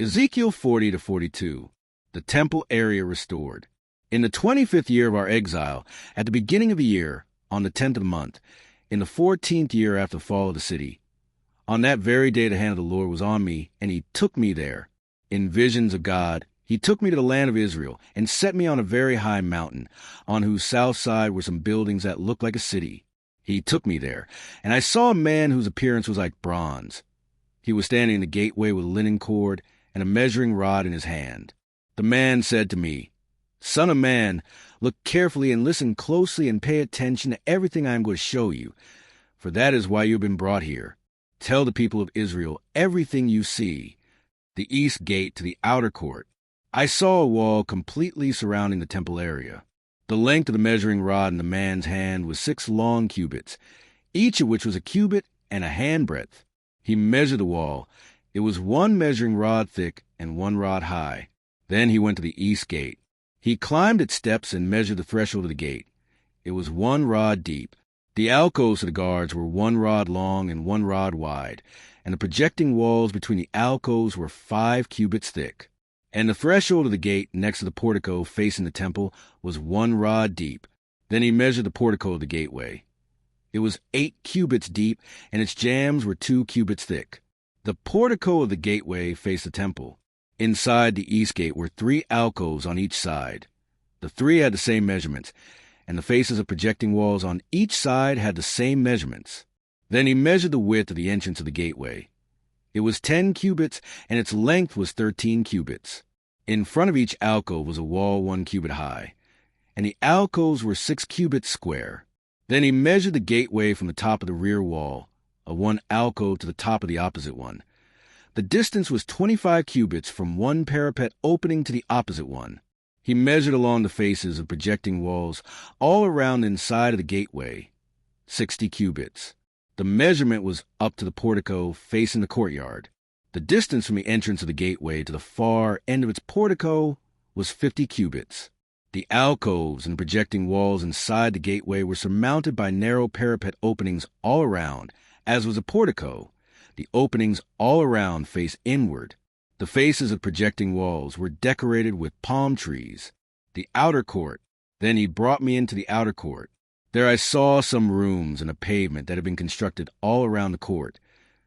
Ezekiel 40 to 42, the temple area restored. In the 25th year of our exile, at the beginning of the year, on the 10th of the month, in the 14th year after the fall of the city, on that very day the hand of the Lord was on me, and he took me there. In visions of God, he took me to the land of Israel, and set me on a very high mountain, on whose south side were some buildings that looked like a city. He took me there, and I saw a man whose appearance was like bronze. He was standing in the gateway with a linen cord and a measuring rod in his hand. The man said to me, "Son of man, look carefully and listen closely and pay attention to everything I am going to show you, for that is why you have been brought here. Tell the people of Israel everything you see. The east gate to the outer court. I saw a wall completely surrounding the temple area. The length of the measuring rod in the man's hand was 6 long cubits, each of which was a cubit and a handbreadth. He measured the wall. It was 1 measuring rod thick and 1 rod high. Then he went to the east gate. He climbed its steps and measured the threshold of the gate. It was 1 rod deep. The alcoves of the guards were 1 rod long and 1 rod wide, and the projecting walls between the alcoves were 5 cubits thick. And the threshold of the gate next to the portico facing the temple was 1 rod deep. Then he measured the portico of the gateway. It was 8 cubits deep, and its jambs were 2 cubits thick. The portico of the gateway faced the temple. Inside the east gate were 3 alcoves on each side. The 3 had the same measurements, and the faces of projecting walls on each side had the same measurements. Then he measured the width of the entrance of the gateway. It was 10 cubits, and its length was 13 cubits. In front of each alcove was a wall 1 cubit high, and the alcoves were 6 cubits square. Then he measured the gateway from the top of the rear wall, of 1 alcove to the top of the opposite one. The distance was 25 cubits from 1 parapet opening to the opposite one. He measured along the faces of projecting walls all around the inside of the gateway, 60 cubits. The measurement was up to the portico facing the courtyard. The distance from the entrance of the gateway to the far end of its portico was 50 cubits. The alcoves and projecting walls inside the gateway were surmounted by narrow parapet openings all around, as was the portico. The openings all around face inward. The faces of projecting walls were decorated with palm trees. The outer court. Then he brought me into the outer court. There I saw some rooms and a pavement that had been constructed all around the court.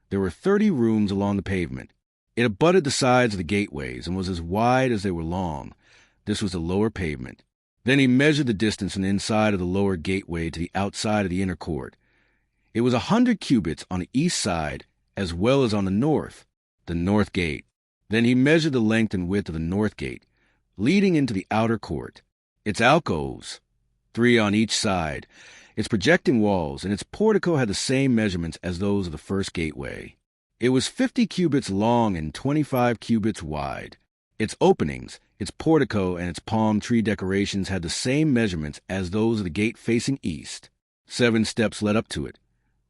There were 30 rooms along the pavement. It abutted the sides of the gateways and was as wide as they were long. This was the lower pavement. Then he measured the distance from the inside of the lower gateway to the outside of the inner court. It was 100 cubits on the east side as well as on the north gate. Then he measured the length and width of the north gate, leading into the outer court. Its alcoves, 3 on each side, its projecting walls, and its portico had the same measurements as those of the first gateway. It was 50 cubits long and 25 cubits wide. Its openings, its portico, and its palm tree decorations had the same measurements as those of the gate facing east. 7 steps led up to it,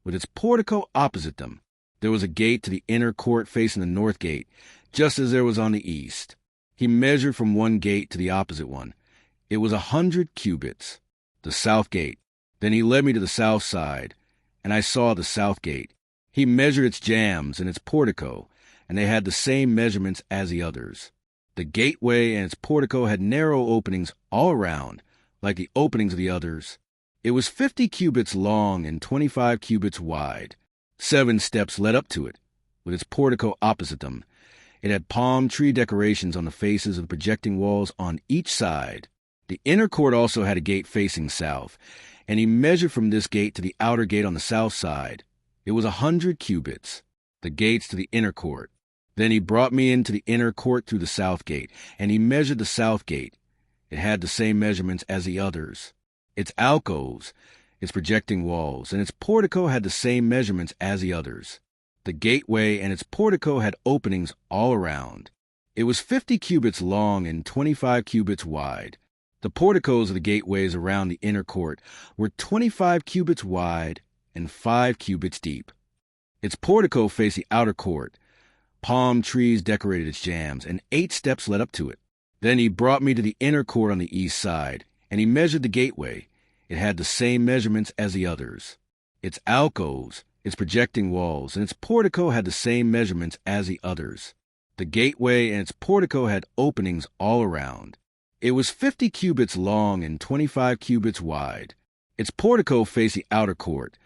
with its portico opposite them. There was a gate to the inner court facing the north gate, just as there was on the east. He measured from one gate to the opposite one. It was 100 cubits. The south gate. Then he led me to the south side, and I saw the south gate. He measured its jambs and its portico, and they had the same measurements as the others. The gateway and its portico had narrow openings all around, like the openings of the others. It was 50 cubits long and 25 cubits wide. 7 steps led up to it, with its portico opposite them. It had palm tree decorations on the faces of the projecting walls on each side. The inner court also had a gate facing south, and he measured from this gate to the outer gate on the south side. It was 100 cubits, the gates to the inner court. Then he brought me into the inner court through the south gate, and he measured the south gate. It had the same measurements as the others. Its alcoves, its projecting walls, and its portico had the same measurements as the others. The gateway and its portico had openings all around. It was 50 cubits long and 25 cubits wide. The porticos of the gateways around the inner court were 25 cubits wide and 5 cubits deep. Its portico faced the outer court. Palm trees decorated its jambs, and 8 steps led up to it. Then he brought me to the inner court on the east side, and he measured the gateway. It had the same measurements as the others. Its alcoves, its projecting walls, and its portico had the same measurements as the others. The gateway and its portico had openings all around. It was 50 cubits long and 25 cubits wide. Its portico faced the outer court.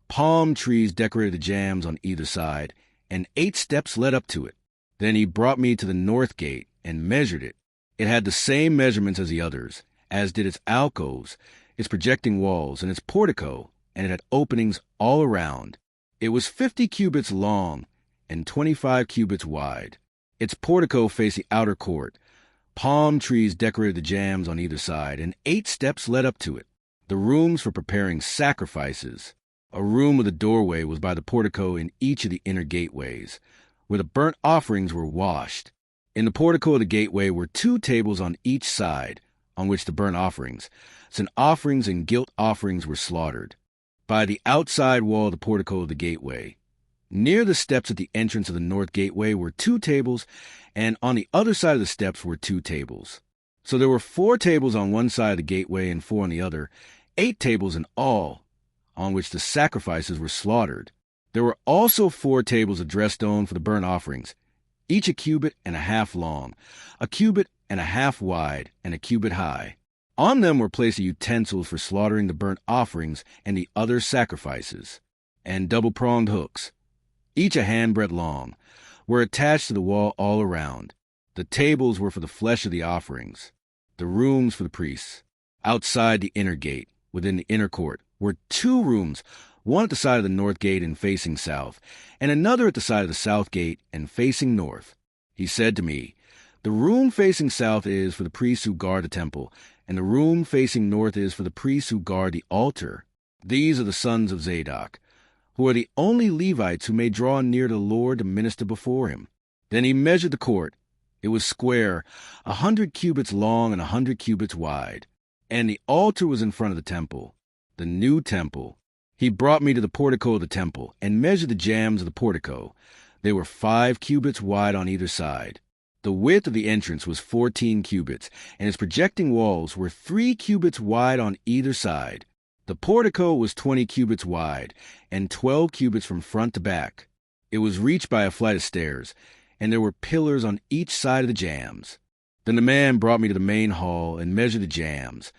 Palm trees decorated the jambs on either side, and 8 steps led up to it. Then he brought me to the north gate and measured it. It had the same measurements as the others, as did its alcoves, its projecting walls, and its portico, and it had openings all around. It was 50 cubits long and 25 cubits wide. Its portico faced the outer court. Palm trees decorated the jambs on either side, and 8 steps led up to it. The rooms for preparing sacrifices. A room with a doorway was by the portico in each of the inner gateways, where the burnt offerings were washed. In the portico of the gateway were 2 tables on each side, on which the burnt offerings, sin offerings and guilt offerings were slaughtered. By the outside wall of the portico of the gateway, near the steps at the entrance of the north gateway were 2 tables, and on the other side of the steps were 2 tables. So there were 4 tables on one side of the gateway and 4 on the other, 8 tables in all, on which the sacrifices were slaughtered. There were also 4 tables of dressed stone for the burnt offerings, each a cubit and a half long, a cubit and a half wide, and a cubit high. On them were placed the utensils for slaughtering the burnt offerings and the other sacrifices, and double-pronged hooks, each a handbreadth long, were attached to the wall all around. The tables were for the flesh of the offerings, the rooms for the priests. Outside the inner gate, within the inner court, were 2 rooms, one at the side of the north gate and facing south, and another at the side of the south gate and facing north. He said to me, "The room facing south is for the priests who guard the temple, and the room facing north is for the priests who guard the altar. These are the sons of Zadok, who are the only Levites who may draw near to the Lord to minister before him." Then he measured the court. It was square, 100 cubits long and 100 cubits wide, and the altar was in front of the temple, the new temple. He brought me to the portico of the temple and measured the jambs of the portico. They were 5 cubits wide on either side. The width of the entrance was 14 cubits, and its projecting walls were 3 cubits wide on either side. The portico was 20 cubits wide, and 12 cubits from front to back. It was reached by a flight of stairs, and there were pillars on each side of the jambs. Then the man brought me to the main hall and measured the jambs.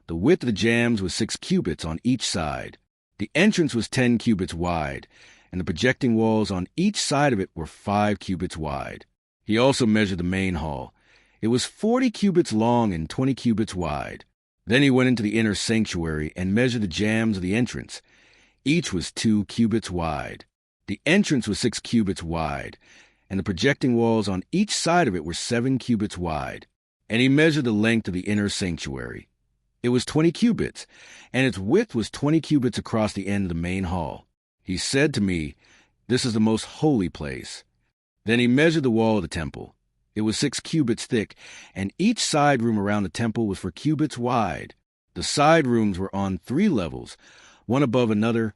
The width of the jambs was 6 cubits on each side. The entrance was 10 cubits wide, and the projecting walls on each side of it were 5 cubits wide. He also measured the main hall. It was 40 cubits long and 20 cubits wide. Then he went into the inner sanctuary and measured the jambs of the entrance. Each was 2 cubits wide. The entrance was 6 cubits wide, and the projecting walls on each side of it were 7 cubits wide. And he measured the length of the inner sanctuary. It was 20 cubits, and its width was 20 cubits across the end of the main hall. He said to me, "This is the most holy place." Then he measured the wall of the temple. It was 6 cubits thick, and each side room around the temple was 4 cubits wide. The side rooms were on 3 levels, one above another,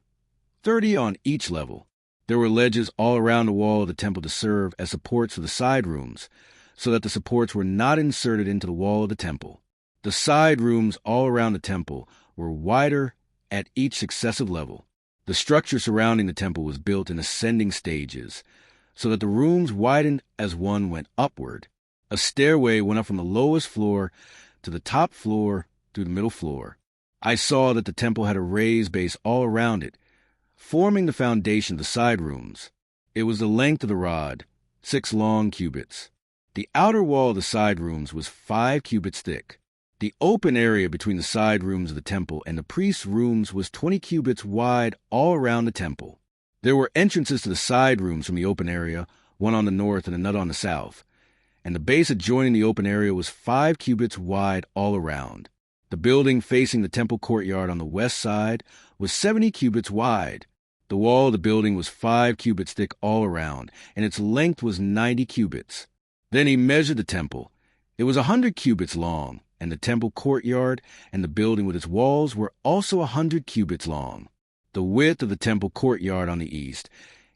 30 on each level. There were ledges all around the wall of the temple to serve as supports for the side rooms, so that the supports were not inserted into the wall of the temple. The side rooms all around the temple were wider at each successive level. The structure surrounding the temple was built in ascending stages, so that the rooms widened as one went upward. A stairway went up from the lowest floor to the top floor through the middle floor. I saw that the temple had a raised base all around it, forming the foundation of the side rooms. It was the length of the rod, 6 long cubits. The outer wall of the side rooms was 5 cubits thick. The open area between the side rooms of the temple and the priest's rooms was 20 cubits wide all around the temple. There were entrances to the side rooms from the open area, one on the north and another on the south, and the base adjoining the open area was 5 cubits wide all around. The building facing the temple courtyard on the west side was 70 cubits wide. The wall of the building was 5 cubits thick all around, and its length was 90 cubits. Then he measured the temple. It was 100 cubits long, and the temple courtyard and the building with its walls were also 100 cubits long. The width of the temple courtyard on the east,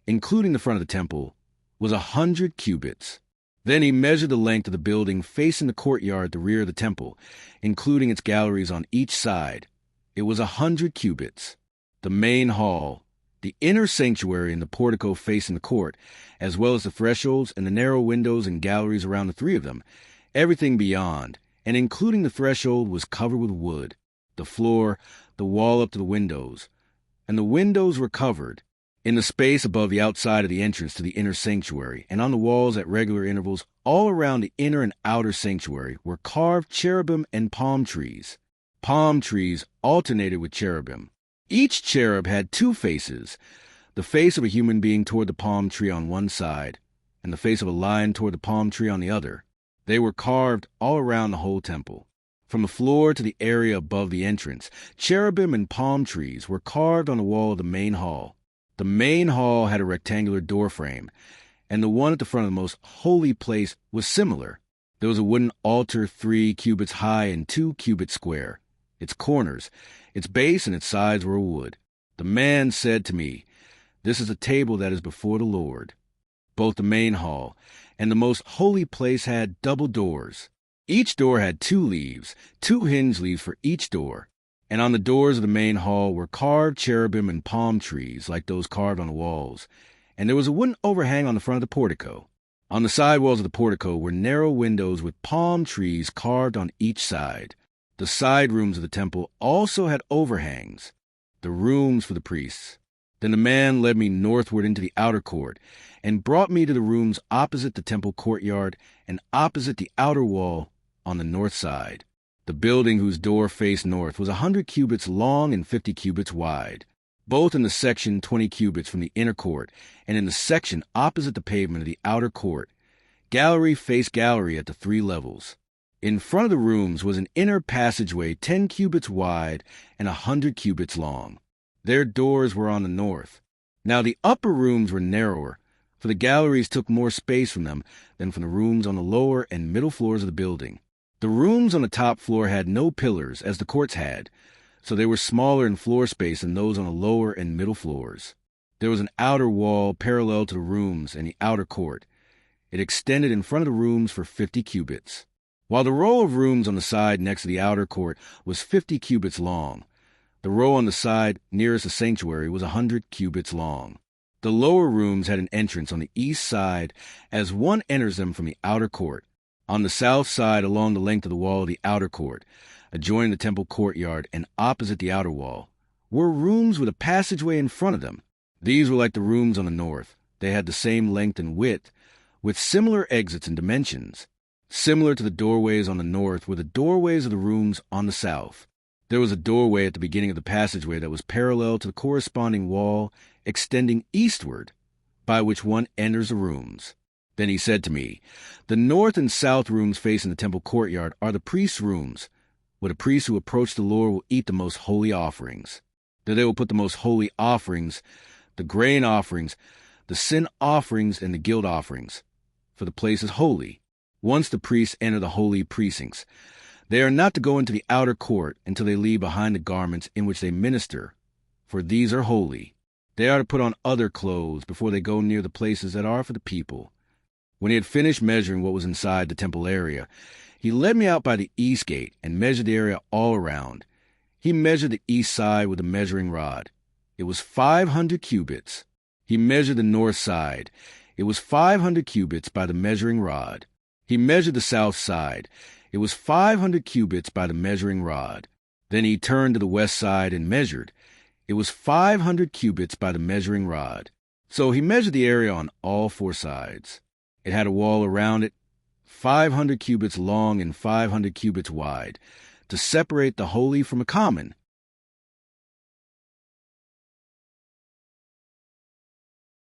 including the front of the temple, was 100 cubits. Then he measured the length of the building facing the courtyard at the rear of the temple, including its galleries on each side. It was 100 cubits. The main hall, The inner sanctuary and the portico facing the court, as well as the thresholds and the narrow windows and galleries around the three of them, everything beyond, and including the threshold, was covered with wood. The floor, the wall up to the windows, and the windows were covered. In the space above the outside of the entrance to the inner sanctuary, and on the walls at regular intervals all around the inner and outer sanctuary, were carved cherubim and palm trees. Palm trees alternated with cherubim. Each cherub had two faces, the face of a human being toward the palm tree on one side, and the face of a lion toward the palm tree on the other. They were carved all around the whole temple. From the floor to the area above the entrance, cherubim and palm trees were carved on the wall of the main hall. The main hall had a rectangular doorframe, and the one at the front of the most holy place was similar. There was a wooden altar 3 cubits high and 2 cubits square. Its corners, its base, and its sides were wood. The man said to me, "This is a table that is before the Lord." Both the main hall and the most holy place had double doors. Each door had 2 leaves, 2 hinge leaves for each door. And on the doors of the main hall were carved cherubim and palm trees like those carved on the walls. And there was a wooden overhang on the front of the portico. On the side walls of the portico were narrow windows with palm trees carved on each side. The side rooms of the temple also had overhangs, the rooms for the priests. Then the man led me northward into the outer court and brought me to the rooms opposite the temple courtyard and opposite the outer wall on the north side. The building whose door faced north was 100 cubits long and 50 cubits wide, both in the section 20 cubits from the inner court and in the section opposite the pavement of the outer court. Gallery faced gallery at the 3 levels. In front of the rooms was an inner passageway 10 cubits wide and 100 cubits long. Their doors were on the north. Now the upper rooms were narrower, for the galleries took more space from them than from the rooms on the lower and middle floors of the building. The rooms on the top floor had no pillars, as the courts had, so they were smaller in floor space than those on the lower and middle floors. There was an outer wall parallel to the rooms and the outer court. It extended in front of the rooms for 50 cubits. While the row of rooms on the side next to the outer court was 50 cubits long, the row on the side nearest the sanctuary was 100 cubits long. The lower rooms had an entrance on the east side as one enters them from the outer court. On the south side, along the length of the wall of the outer court, adjoining the temple courtyard and opposite the outer wall, were rooms with a passageway in front of them. These were like the rooms on the north. They had the same length and width, with similar exits and dimensions. Similar to the doorways on the north were the doorways of the rooms on the south. There was a doorway at the beginning of the passageway that was parallel to the corresponding wall extending eastward, by which one enters the rooms. Then he said to me, "The north and south rooms facing the temple courtyard are the priests' rooms, where the priests who approach the Lord will eat the most holy offerings. There they will put the most holy offerings, the grain offerings, the sin offerings, and the guilt offerings, for the place is holy. Once the priests enter the holy precincts, they are not to go into the outer court until they leave behind the garments in which they minister, for these are holy. They are to put on other clothes before they go near the places that are for the people." When he had finished measuring what was inside the temple area, he led me out by the east gate and measured the area all around. He measured the east side with a measuring rod. It was 500 cubits. He measured the north side. It was 500 cubits by the measuring rod. He measured the south side. It was 500 cubits by the measuring rod. Then he turned to the west side and measured. It was 500 cubits by the measuring rod. So he measured the area on all 4 sides. It had a wall around it, 500 cubits long and 500 cubits wide, to separate the holy from a common.